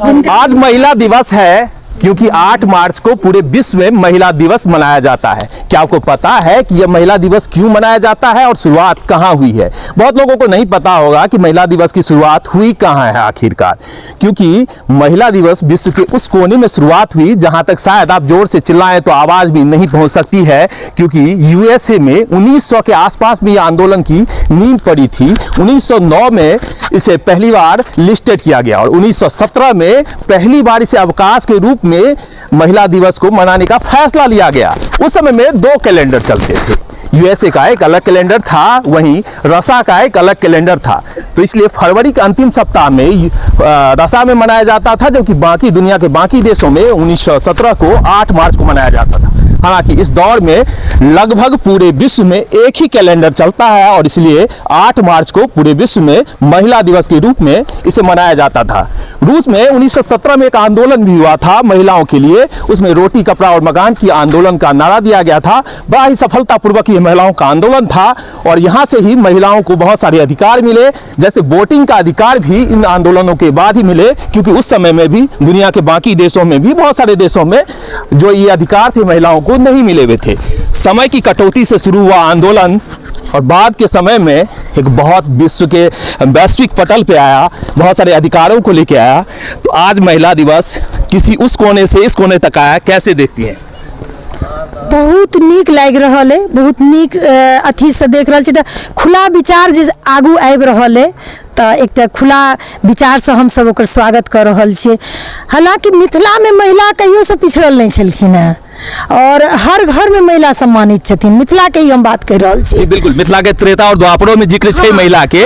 आज महिला दिवस है क्योंकि 8 मार्च को पूरे विश्व में महिला दिवस मनाया जाता है। क्या आपको पता है कि यह महिला दिवस क्यों मनाया जाता है और शुरुआत कहाँ हुई है? बहुत लोगों को नहीं पता होगा कि महिला दिवस की शुरुआत हुई कहाँ है आखिरकार, क्योंकि महिला दिवस विश्व के उस कोने में शुरुआत हुई जहाँ तक शायद आप जोर से चिल्लाएं तो आवाज़ भी नहीं पहुँच सकती है, क्योंकि यूएसए में 1900 के आसपास में यह आंदोलन की नींव पड़ी थी। 1909 में इसे पहली बार लिस्टेड किया गया और 1917 में पहली बार इसे अवकाश के रूप में महिला दिवस को मनाने का फैसला लिया गया। उस समय में 2 कैलेंडर चलते थे, यूएसए का एक अलग कैलेंडर था, वहीं रसा का एक अलग कैलेंडर था। तो इसलिए फरवरी के अंतिम सप्ताह में रसा में मनाया जाता था, जबकि बाकी दुनिया के बाकी देशों में 1917 को 8 मार्च को मनाया जाता था। हालांकि इस दौर में लगभग पूरे विश्व में एक ही कैलेंडर चलता है और इसलिए 8 मार्च को पूरे विश्व में महिला दिवस के रूप में इसे मनाया जाता था। रूस में 1917 में एक आंदोलन भी हुआ था महिलाओं के लिए। उसमें रोटी, कपड़ा और मकान की आंदोलन का नारा दिया गया था। बड़ा ही सफलतापूर्वक ये महिलाओं का आंदोलन था और यहाँ से ही महिलाओं को बहुत सारे अधिकार मिले, जैसे वोटिंग का अधिकार भी इन आंदोलनों के बाद ही मिले, क्योंकि उस समय में भी दुनिया के बाकी देशों में भी बहुत सारे देशों में जो ये अधिकार थे महिलाओं को नहीं मिले हुए थे। समय की कटौती से शुरू हुआ आंदोलन और बाद के समय में एक बहुत विश्व के वैश्विक पटल पे आया, बहुत सारे अधिकारों को लेके आया। तो आज महिला दिवस किसी उस कोने से इस कोने तक आया, कैसे देखती हैं? बहुत नीक लाग रहा है, बहुत नीक अथी से देख रहा है। खुला विचार जे आगू आबि रहा है तो एक खुला विचार से हम सब ओकर स्वागत कर रहा छे। हालांकि मिथिला में महिला कहियो से पिछड़ल नहीं छलखिन है और हर घर में महिला सम्मानित छथिन। मिथिला के ही हम बात कर रहा छी। बिल्कुल, मिथिला के त्रेता और द्वापरों में जिक्र छे महिला के,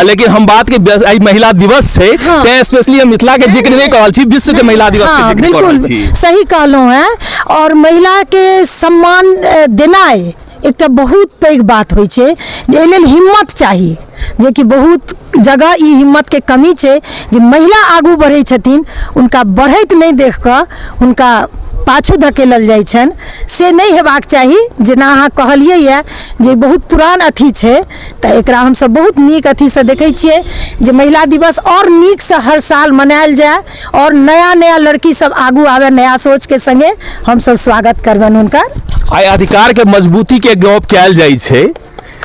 लेकिन हम बात के महिला दिवस से ते स्पेशली हम मिथिला के जिक्र नहीं करल छी, विश्व के महिला दिवस के जिक्र कर रहल छी। सही कहलो है। और महिला के सम्मान देनाय एक बहुत पैघ बात होइ छै, जे लेल हिम्मत चाहिए, जे कि बहुत जगह ई हिम्मत के कमी छै, जे महिला आगू बढ़ै छथिन उनका बढ़ैत नहीं देख कऽ उनका पाछू धकेलल जाइ छन, से नहीं हेबाक चाही। जेना अहाँ कहलिए ये जे बहुत पुरान अथी छै, तो एकरा हम सब बहुत नीक अथी से देखै छियै जे महिला दिवस और नीक से हर साल मनायल जाए और नया नया लड़की सब आगू आवे नया सोच के संगे हम सब स्वागत करबन उनका। आइ अधिकार के मजबूती के गप कयल जाइ छै,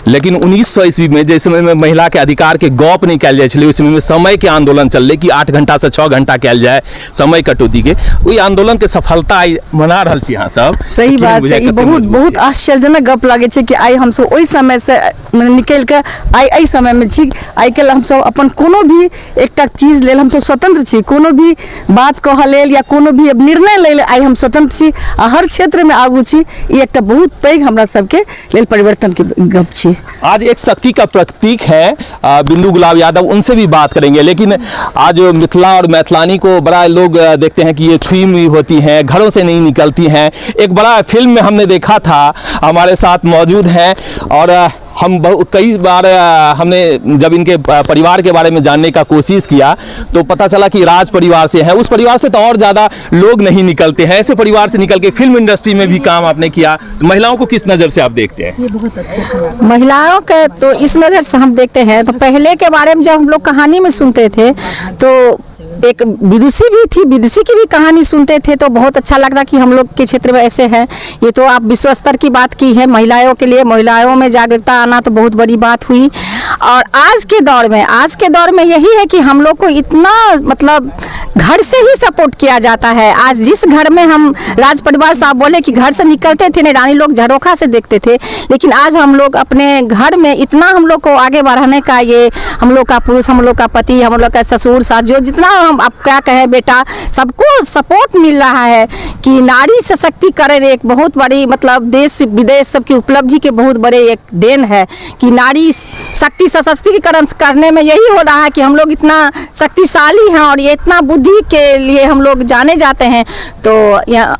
लेकिन 1900 ईस्वी में जिस समय में महिला के अधिकार के गप नहीं कयल जाय छलै, उस समय में समय के आंदोलन चललै कि 8 घंटा से 6 घंटा कयल जाए समय कटौती के। ओई आंदोलन के सफलता आई मना रहल छी अहाँ सब। सही बात छै, बहुत आश्चर्यजनक गप लागे छै कि आई हम सब ओई समय से निकल के आई समय में छी। आई के हम सब अपन कोनो भी एकटा चीज लेल हम सब स्वतंत्र छी, कोनो भी बात कह लेल या कोनो भी निर्णय लेल आई हम स्वतंत्र छी आ हर क्षेत्र में आगू छी। ई एकटा बहुत पैघ हमरा सबके लेल परिवर्तन के गप छी। आज एक शक्ति का प्रतीक है बिंदु गुलाब यादव, उनसे भी बात करेंगे। लेकिन आज मिथिला और मैथिलानी को बड़ा लोग देखते हैं कि ये छुई हुई होती हैं, घरों से नहीं निकलती हैं। एक बड़ा फिल्म में हमने देखा था, हमारे साथ मौजूद हैं और हम कई बार हमने जब इनके परिवार के बारे में जानने का कोशिश किया तो पता चला कि राज परिवार से है। उस परिवार से तो और ज़्यादा लोग नहीं निकलते हैं। ऐसे परिवार से निकल के फिल्म इंडस्ट्री में भी काम आपने किया। महिलाओं को किस नज़र से आप देखते हैं? ये बहुत अच्छा। महिलाओं के तो इस नज़र से हम देखते हैं, तो पहले के बारे में जब हम लोग कहानी में सुनते थे तो एक विदुषी भी थी, विदुषी की भी कहानी सुनते थे तो बहुत अच्छा लगता कि हम लोग के क्षेत्र में ऐसे हैं। ये तो आप विश्व स्तर की बात की है, महिलाओं के लिए महिलाओं में जागरूकता आना तो बहुत बड़ी बात हुई। और आज के दौर में यही है कि हम लोग को इतना मतलब घर से ही सपोर्ट किया जाता है। आज जिस घर में हम राज परिवार साहब बोले कि घर से निकलते थे नहीं, रानी लोग झरोखा से देखते थे, लेकिन आज हम लोग अपने घर में इतना हम लोग को आगे बढ़ाने का, ये हम लोग का पुरुष, हम लोग का पति, हम लोग का ससुर सास, जो जितना हम आप क्या कहें बेटा, सबको सपोर्ट मिल रहा है कि नारी सशक्तिकरण एक बहुत बड़ी मतलब देश विदेश सबकी उपलब्धि के बहुत बड़े एक देन है कि नारी शक्ति सशक्तिकरण करने में यही हो रहा है कि हम लोग इतना शक्तिशाली हैं और ये इतना बुद्धि के लिए हम लोग जाने जाते हैं। तो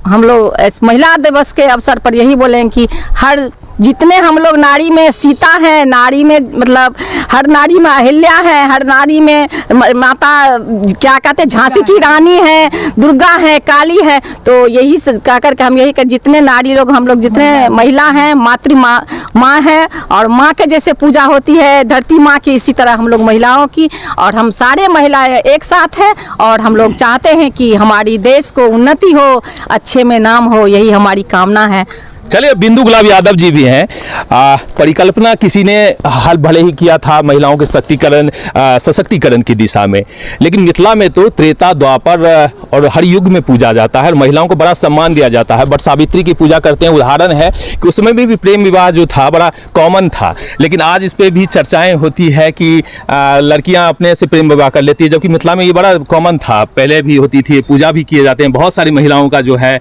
हम लोग महिला दिवस के अवसर पर यही बोलें कि हर जितने हम लोग नारी में सीता है, नारी में मतलब हर नारी में अहिल्या है, हर नारी में माता क्या कहते हैं झांसी की रानी है, दुर्गा है, काली है। तो यही कह करके हम यही कर जितने नारी लोग हम लोग जितने महिला हैं, मातृ माँ है और माँ के जैसे पूजा होती है धरती माँ की, इसी तरह हम लोग महिलाओं की, और हम सारे महिलाएं एक साथ हैं और हम लोग चाहते हैं कि हमारी देश को उन्नति हो, अच्छे में नाम हो, यही हमारी कामना है। चलिए, बिंदु गुलाब यादव जी भी हैं। परिकल्पना किसी ने हाल भले ही किया था महिलाओं के सशक्तिकरण की दिशा में, लेकिन मिथिला में तो त्रेता, द्वापर और हर युग में पूजा जाता है और महिलाओं को बड़ा सम्मान दिया जाता है। बट सावित्री की पूजा करते हैं। उदाहरण है कि उस समय भी प्रेम विवाह जो था बड़ा कॉमन था, लेकिन आज इस पर भी चर्चाएं होती है कि लड़कियां अपने से प्रेम विवाह कर लेती है, जबकि मिथिला में ये बड़ा कॉमन था, पहले भी होती थी, पूजा भी किए जाते हैं। बहुत सारी महिलाओं का जो है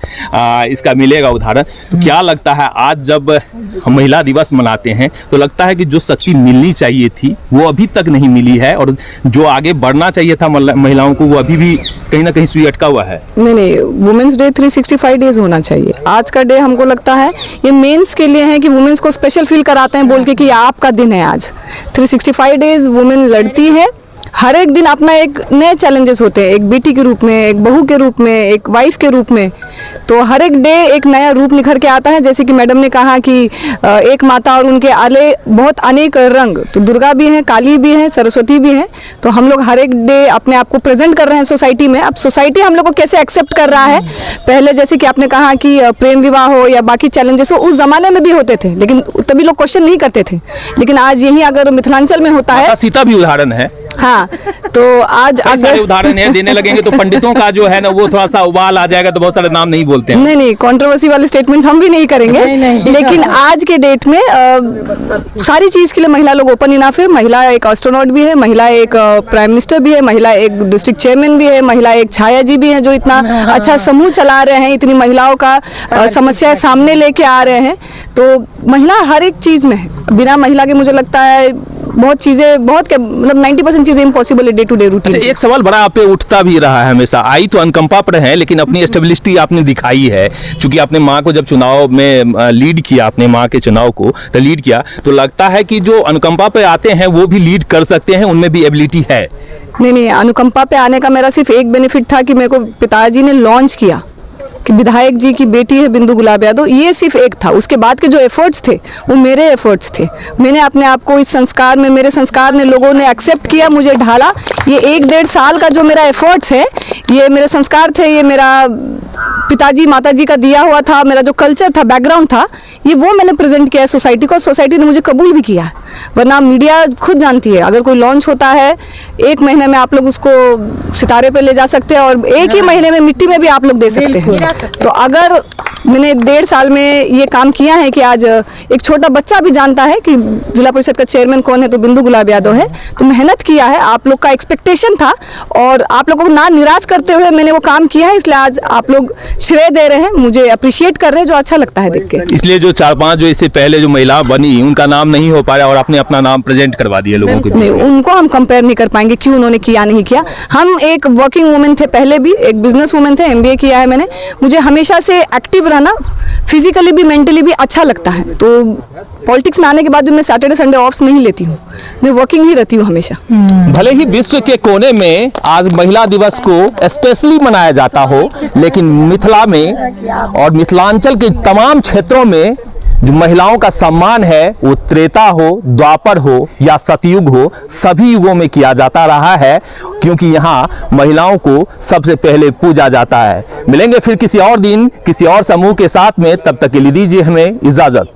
इसका मिलेगा उदाहरण। तो क्या लगता है आज जब हम महिला दिवस मनाते हैं तो लगता है कि जो शक्ति मिलनी चाहिए थी वो अभी तक नहीं मिली है, और जो आगे बढ़ना चाहिए था महिलाओं को वो अभी भी कहीं ना कहीं सुई अटका हुआ है। नहीं, वुमेन्स डे 365 डेज होना चाहिए। आज का डे हमको लगता है ये मेंस के लिए है कि वुमेन्स को स्पेशल फील कराते हैं बोल के कि आपका दिन है आज। 365 डेज वुमेन लड़ती है, हर एक दिन अपना एक नए चैलेंजेस होते हैं, एक बेटी के रूप में, एक बहू के रूप में, एक वाइफ के रूप में। तो हर एक डे एक नया रूप निखर के आता है। जैसे कि मैडम ने कहा कि एक माता और उनके आले बहुत अनेक रंग, तो दुर्गा भी हैं, काली भी हैं, सरस्वती भी हैं। तो हम लोग हर एक डे अपने आप को प्रेजेंट कर रहे हैं सोसाइटी में। अब सोसाइटी हम लोग को कैसे एक्सेप्ट कर रहा है, पहले जैसे कि आपने कहा कि प्रेम विवाह हो या बाकी चैलेंजेस हो, उस जमाने में भी होते थे, लेकिन तभी लोग क्वेश्चन नहीं करते थे। लेकिन आज यही अगर मिथिलांचल में होता है, सीता भी उदाहरण है। हाँ, तो आज सारे उदाहरण है, देने लगेंगे तो पंडितों का जो है ना वो थोड़ा सा उबाल आ जाएगा, तो बहुत सारे नाम नहीं बोलते हैं। नहीं, कंट्रोवर्सी वाले स्टेटमेंट्स हम भी नहीं करेंगे। नहीं। लेकिन आज के डेट में सारी चीज के लिए महिला लोग ओपन इनफ है। महिला एक एस्ट्रोनॉट भी है, महिला एक प्राइम मिनिस्टर भी है, महिला एक डिस्ट्रिक्ट चेयरमैन भी है, महिला एक छाया जी भी है जो इतना अच्छा समूह चला रहे हैं, इतनी महिलाओं का समस्या सामने लेके आ रहे हैं। तो महिला हर एक चीज में है। बिना महिला के मुझे लगता है बहुत चीजें, बहुत मतलब 90% चीजें इम्पॉसिबल है डे टू डे रूटीन। अच्छा, एक सवाल बड़ा आप पे उठता भी रहा है हमेशा। आई तो अनुकंपा पर है, लेकिन अपनी स्टेबिलिटी आपने दिखाई है, क्योंकि आपने माँ को जब चुनाव में लीड किया, अपने माँ के चुनाव को तो लीड किया, तो लगता है कि जो अनुकंपा पे आते हैं वो भी लीड कर सकते हैं, उनमें भी एबिलिटी है। नहीं, अनुकंपा पे आने का मेरा सिर्फ एक बेनिफिट था कि मेरे को पिताजी ने लॉन्च किया कि विधायक जी की बेटी है बिंदु गुलाब यादव, ये सिर्फ एक था। उसके बाद के जो एफर्ट्स थे वो मेरे एफर्ट्स थे। मैंने अपने आप को इस संस्कार में, मेरे संस्कार ने लोगों ने एक्सेप्ट किया, मुझे ढाला। ये 1-1.5 साल का जो मेरा एफर्ट्स है, ये मेरे संस्कार थे, ये मेरा पिताजी माताजी का दिया हुआ था, मेरा जो कल्चर था, बैकग्राउंड था, ये वो मैंने प्रेजेंट किया है सोसाइटी को। सोसाइटी ने मुझे कबूल भी किया है। वरना मीडिया खुद जानती है, अगर कोई लॉन्च होता है 1 महीने में आप लोग उसको सितारे पे ले जा सकते हैं और 1 ही महीने में मिट्टी में भी आप लोग दे सकते हैं। तो अगर मैंने 1.5 साल में ये काम किया है कि आज एक छोटा बच्चा भी जानता है कि जिला परिषद का चेयरमैन कौन है, तो बिंदु गुलाब यादव है। तो मेहनत किया है, आप लोग का एक्सपेक्टेशन था और आप लोगों को ना निराश करते हुए मैंने वो काम किया है, इसलिए आज आप लोग श्रेय दे रहे हैं, मुझे अप्रिशिएट कर रहे हैं, जो अच्छा लगता है देख के। इसलिए जो 4-5 जो इससे पहले जो महिला बनी उनका नाम नहीं हो पाया और आपने अपना नाम प्रेजेंट करवा दिया लोगों के बीच में। उनको हम कंपेयर नहीं कर पाएंगे क्यों उन्होंने किया नहीं किया। हम एक वर्किंग वुमेन थे पहले भी, एक बिजनेस वुमेन थे, MBA किया है मैंने। मुझे हमेशा से एक्टिव रहना, फिजिकली भी मेंटली भी अच्छा लगता है। तो पॉलिटिक्स में आने के बाद भी मैं सैटरडे संडे ऑफ्स नहीं लेती हूँ, मैं वर्किंग ही रहती हूँ हमेशा। भले ही विश्व के कोने में आज महिला दिवस को स्पेशली मनाया जाता हो, लेकिन मिथिला में और मिथिलांचल के तमाम क्षेत्रों में जो महिलाओं का सम्मान है वो त्रेता हो, द्वापर हो या सतयुग हो, सभी युगों में किया जाता रहा है, क्योंकि यहाँ महिलाओं को सबसे पहले पूजा जाता है। मिलेंगे फिर किसी और दिन किसी और समूह के साथ में, तब तक के लिए दीजिए हमें इजाजत।